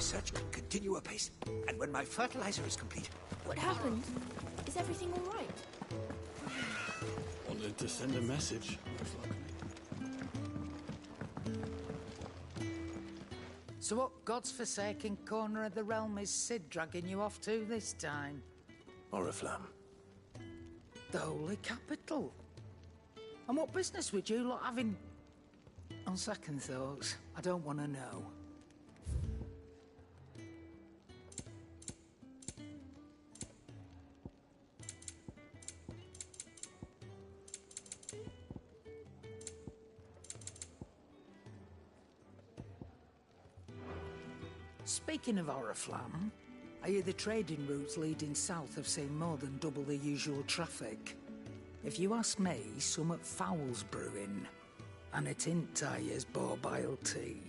research can continue apace. And when my fertilizer is complete... What happened? Is everything all right? Wanted to send a message, most likely. So what god's-forsaken corner of the realm is Sid dragging you off to this time? Oriflamme. The holy capital. And what business would you lot have in... On second thoughts, I don't want to know. Speaking of Oriflamme, I hear the trading routes leading south have seen more than double the usual traffic. If you ask me, summat foul's brewing, and it ain't Tyre's borbile tea.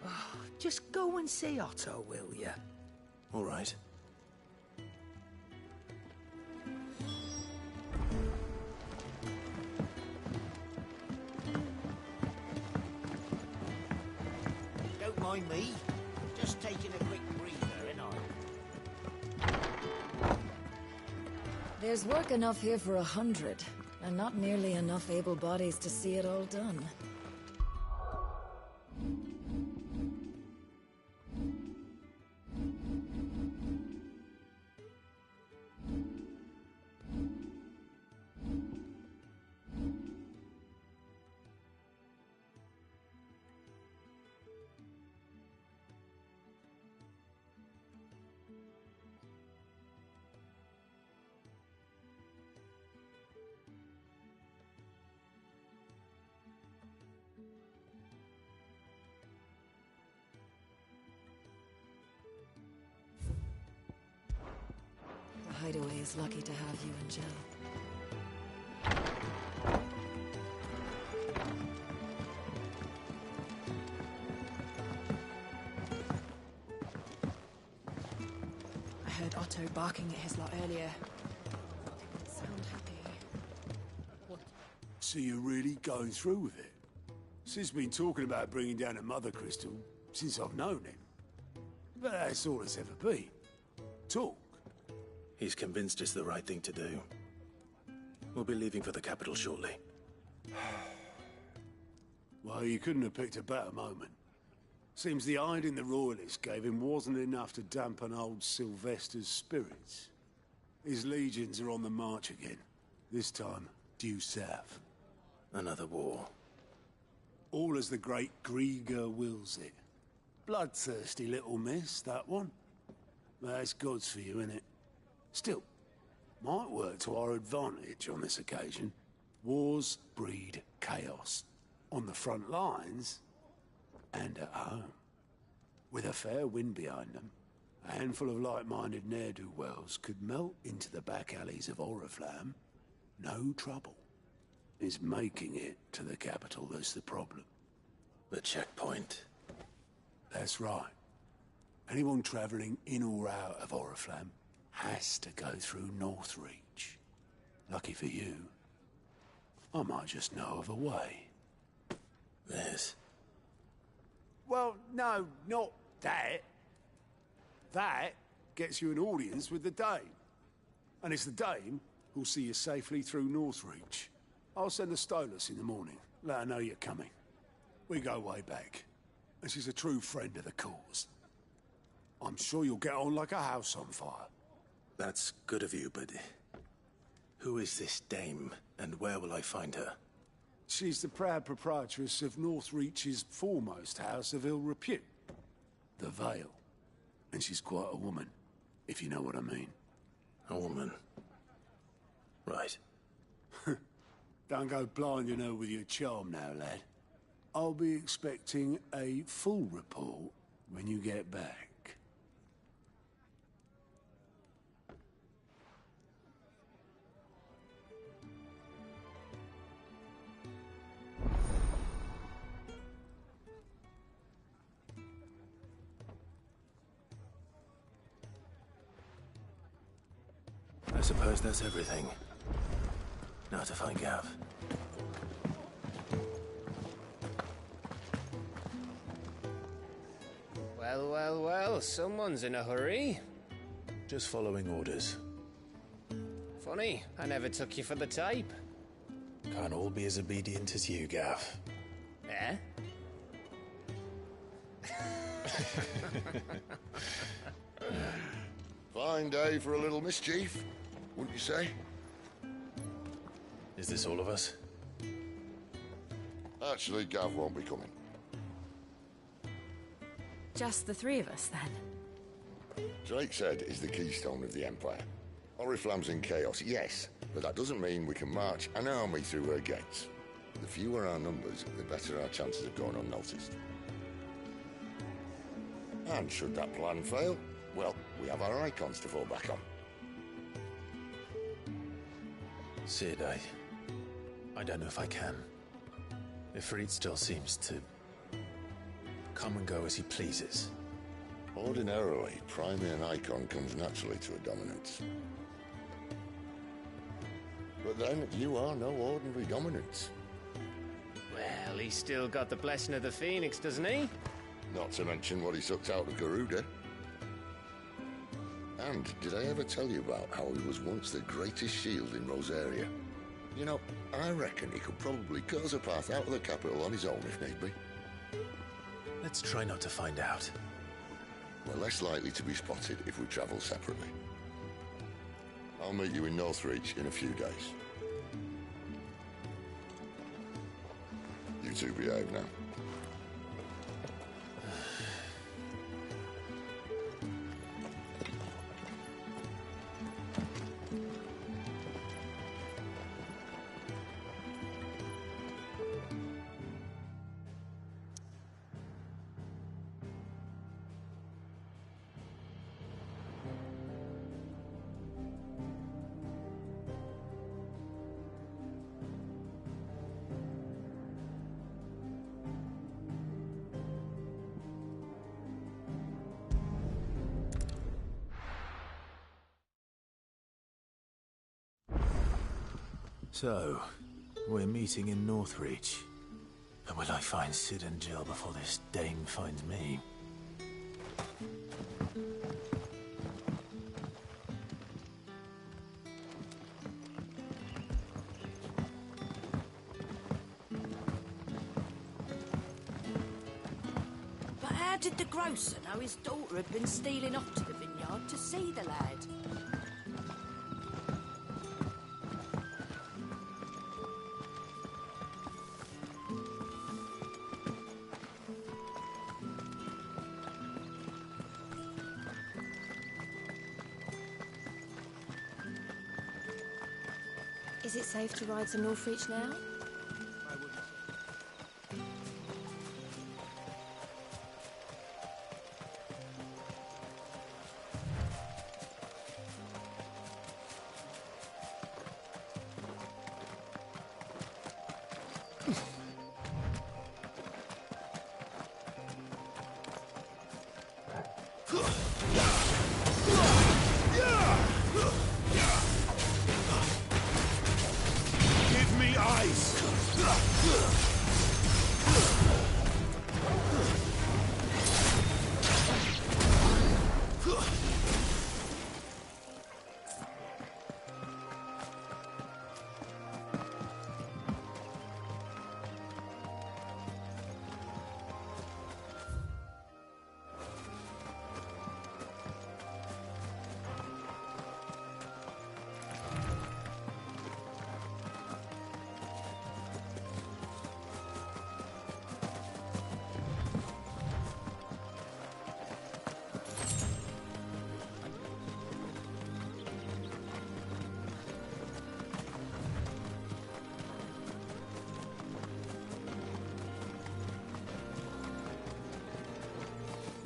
Oh, just go and see Otto, will you? All right. Don't mind me. Just taking a quick breather, ain't I? There's work enough here for 100, and not nearly enough able bodies to see it all done. The Hideaway is lucky to have you and Jill. I heard Otto barking at his lot earlier. Didn't sound happy. What? So you're really going through with it? Sid's been talking about bringing down a mother crystal since I've known him. But that's all it's ever been. Talk. He's convinced it's the right thing to do. We'll be leaving for the capital shortly. Well, you couldn't have picked a better moment. Seems the hiding the royalists gave him wasn't enough to dampen old Sylvester's spirits. His legions are on the march again. This time, due south. Another war. All as the great Grieger wills it. Bloodthirsty little miss, that one. That's God's for you, innit? Still, might work to our advantage on this occasion. Wars breed chaos. On the front lines, and at home. With a fair wind behind them, a handful of like-minded ne'er-do-wells could melt into the back alleys of Oriflamme. No trouble. It's making it to the capital that's the problem. The checkpoint. That's right. Anyone travelling in or out of Oriflamme has to go through Northreach. Lucky for you, I might just know of a way. This. Well, no, not that. That gets you an audience with the Dame. And it's the Dame who'll see you safely through Northreach. I'll send the Stolas in the morning. Let her know you're coming. We go way back. And she's a true friend of the cause. I'm sure you'll get on like a house on fire. That's good of you, but... who is this dame, and where will I find her? She's the proud proprietress of Northreach's foremost house of ill repute. The Vale. And she's quite a woman, if you know what I mean. A woman. Right. Don't go blinding her with your charm now, lad. I'll be expecting a full report when you get back. I suppose that's everything. Now to find Gav. Well, well, well, someone's in a hurry. Just following orders. Funny, I never took you for the type. Can't all be as obedient as you, Gav. Eh? Fine day for a little mischief, wouldn't you say? Is this all of us? Actually, Gav won't be coming. Just the three of us, then? Drake's Head is the keystone of the Empire. Oriflamme's in chaos, yes, but that doesn't mean we can march an army through her gates. The fewer our numbers, the better our chances of going unnoticed. And should that plan fail, well, we have our icons to fall back on. Sid, I don't know if I can. Ifrit still seems to come and go as he pleases. Ordinarily, priming an icon comes naturally to a dominance. But then, you are no ordinary dominance. Well, he's still got the blessing of the Phoenix, doesn't he? Not to mention what he sucked out of Garuda. And did I ever tell you about how he was once the greatest shield in Rosaria? You know, I reckon he could probably cut us a path out of the capital on his own if need be. Let's try not to find out. We're less likely to be spotted if we travel separately. I'll meet you in Northreach in a few days. You two behave now. So, we're meeting in Northreach. And will I find Sid and Jill before this dame finds me? But how did the grocer know his daughter had been stealing off to the vineyard to see the lad? Is it safe to ride to Northreach now? Give me ice!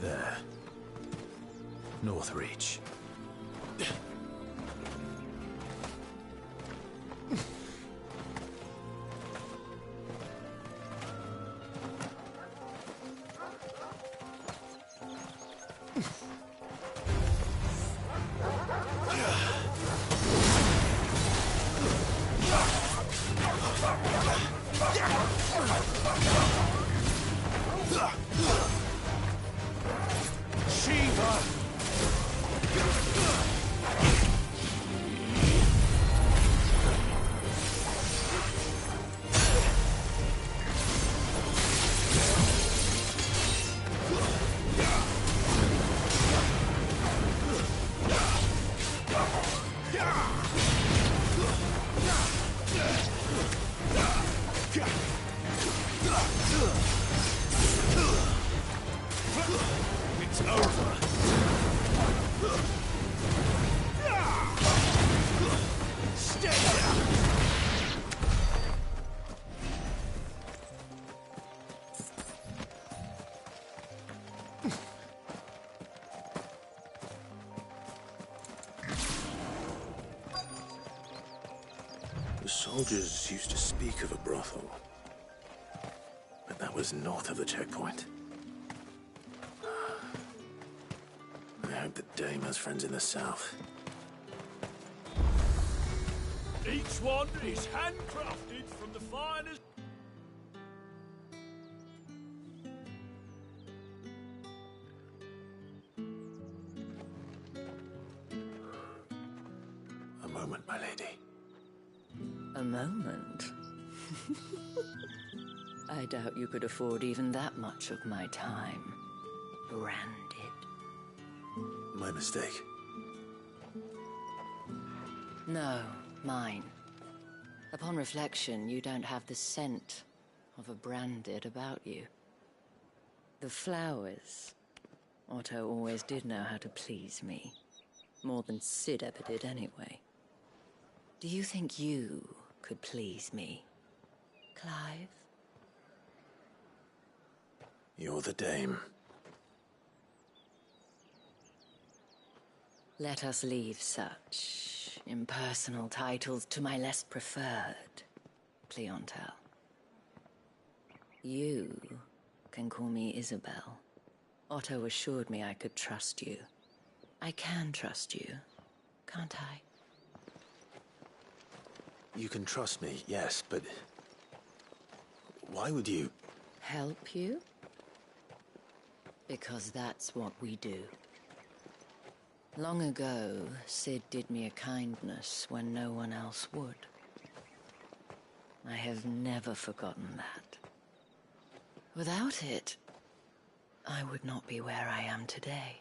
There. Northreach. soldiers used to speak of a brothel, but that was north of the checkpoint. I hope that Dame has friends in the south. Each one is handcrafted from the finest... A moment, my lady. A moment? I doubt you could afford even that much of my time. Branded. My mistake. No, mine. Upon reflection, you don't have the scent of a branded about you. The flowers. Otto always did know how to please me. More than Sid ever did anyway. Do you think you could please me, Clive? You're the Dame. Let us leave such impersonal titles to my less preferred clientele. You can call me Isabel. Otto assured me I could trust you. I can trust you, can't I? You can trust me, yes, but... why would you... Help you? Because that's what we do. Long ago, Sid did me a kindness when no one else would. I have never forgotten that. Without it, I would not be where I am today.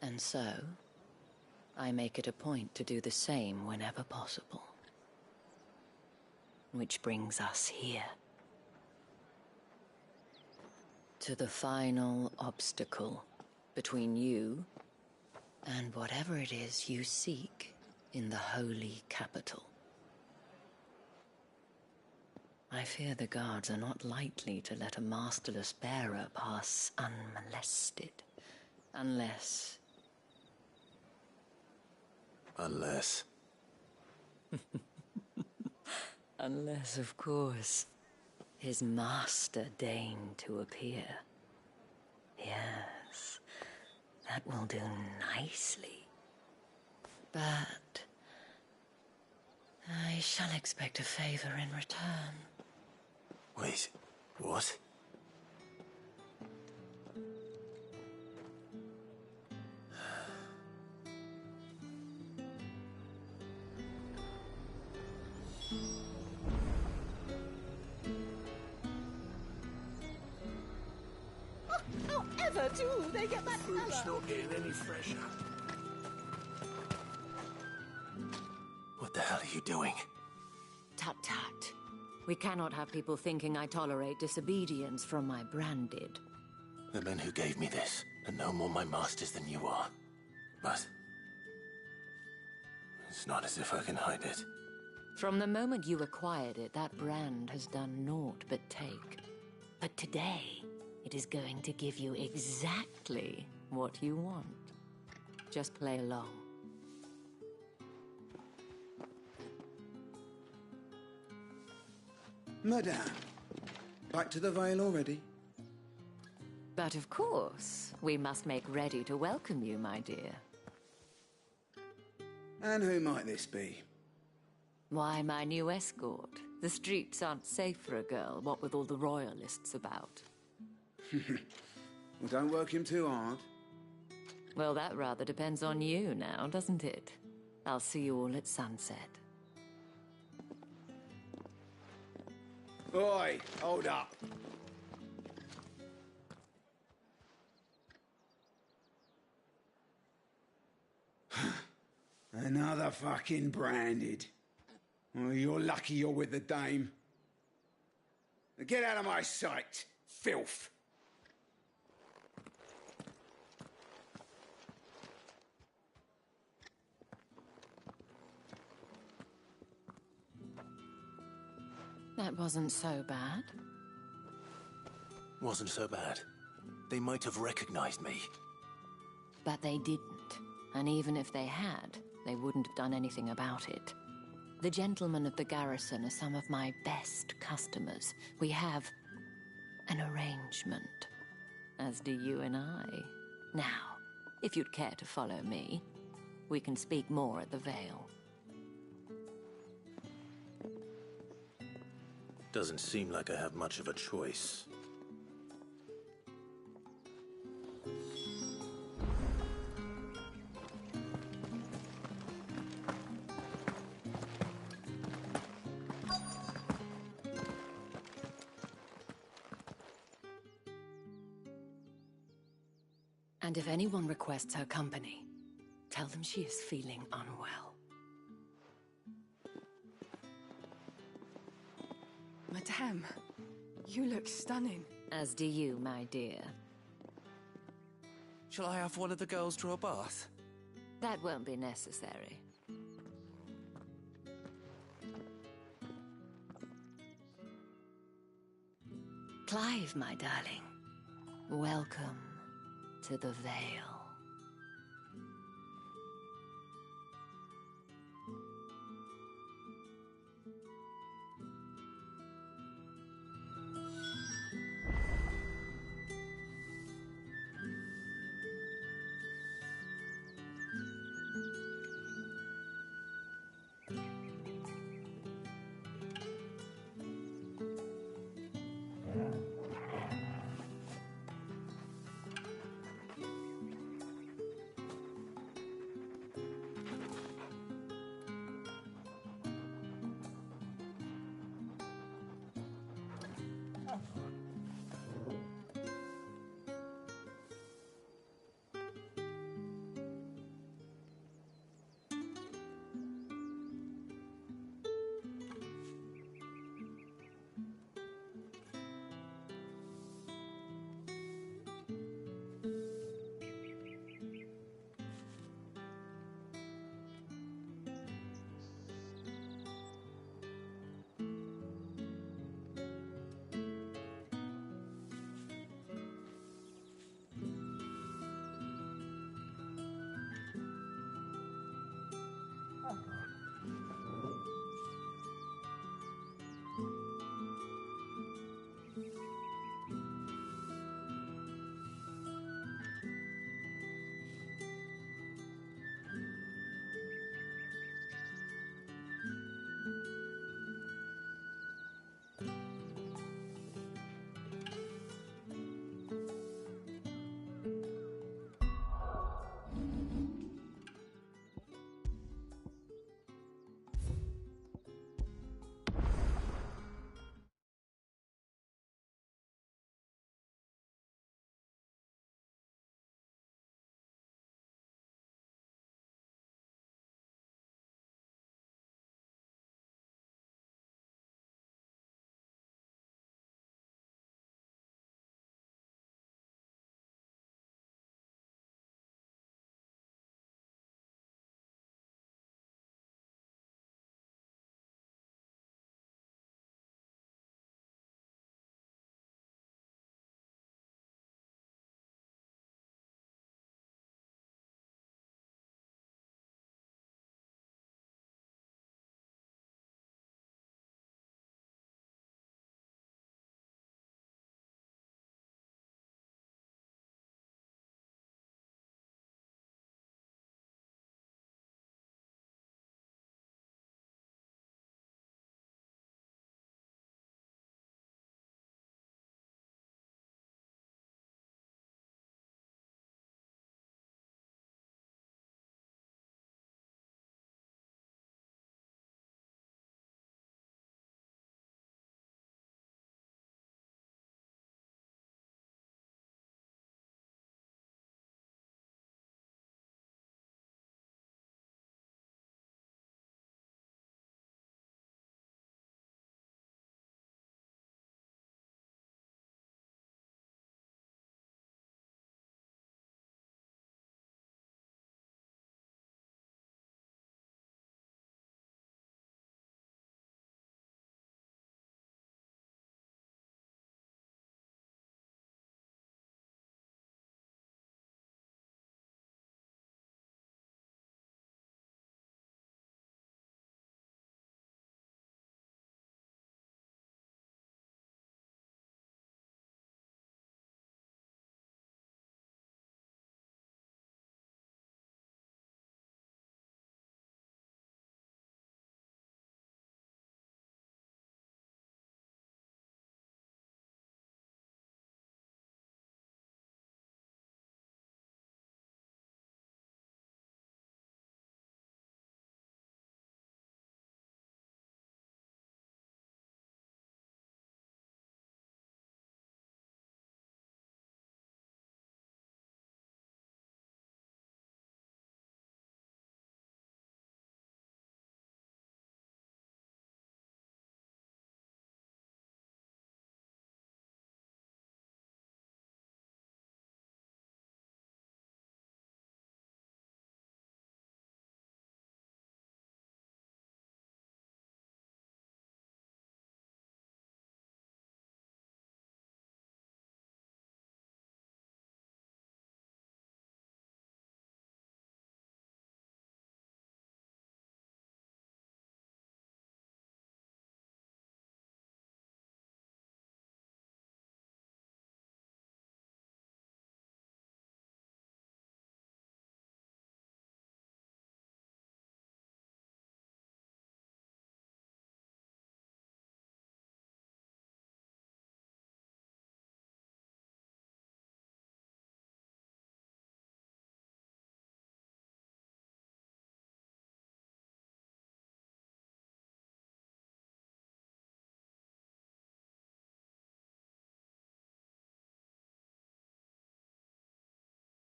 And so, I make it a point to do the same whenever possible. Which brings us here. To the final obstacle between you and whatever it is you seek in the holy capital. I fear the guards are not likely to let a masterless bearer pass unmolested. Unless... Unless... Unless, of course, his master deigned to appear. Yes, that will do nicely. But I shall expect a favor in return. Wait, what? However, do they get that Fruit's colour? not getting any fresher. What the hell are you doing? Tut-tut. We cannot have people thinking I tolerate disobedience from my branded. The men who gave me this are no more my masters than you are. But... it's not as if I can hide it. From the moment you acquired it, that brand has done naught but take. But today, it is going to give you exactly what you want. Just play along. Madame, back to the Vale already? But of course, we must make ready to welcome you, my dear. And who might this be? Why, my new escort. The streets aren't safe for a girl, what with all the royalists about. Well, don't work him too hard. Well, that rather depends on you now, doesn't it? I'll see you all at sunset. Oi, hold up. Another fucking branded. Well, you're lucky you're with the Dame. Now get out of my sight, filth. That wasn't so bad. Wasn't so bad. They might have recognized me. But they didn't. And even if they had, they wouldn't have done anything about it. The gentlemen of the garrison are some of my best customers. We have an arrangement, as do you and I. Now, if you'd care to follow me, we can speak more at the Vale. Doesn't seem like I have much of a choice. And if anyone requests her company, tell them she is feeling unwell. Madame, you look stunning. As do you, my dear. Shall I have one of the girls draw a bath? That won't be necessary. Clive, my darling. Welcome to the Vale.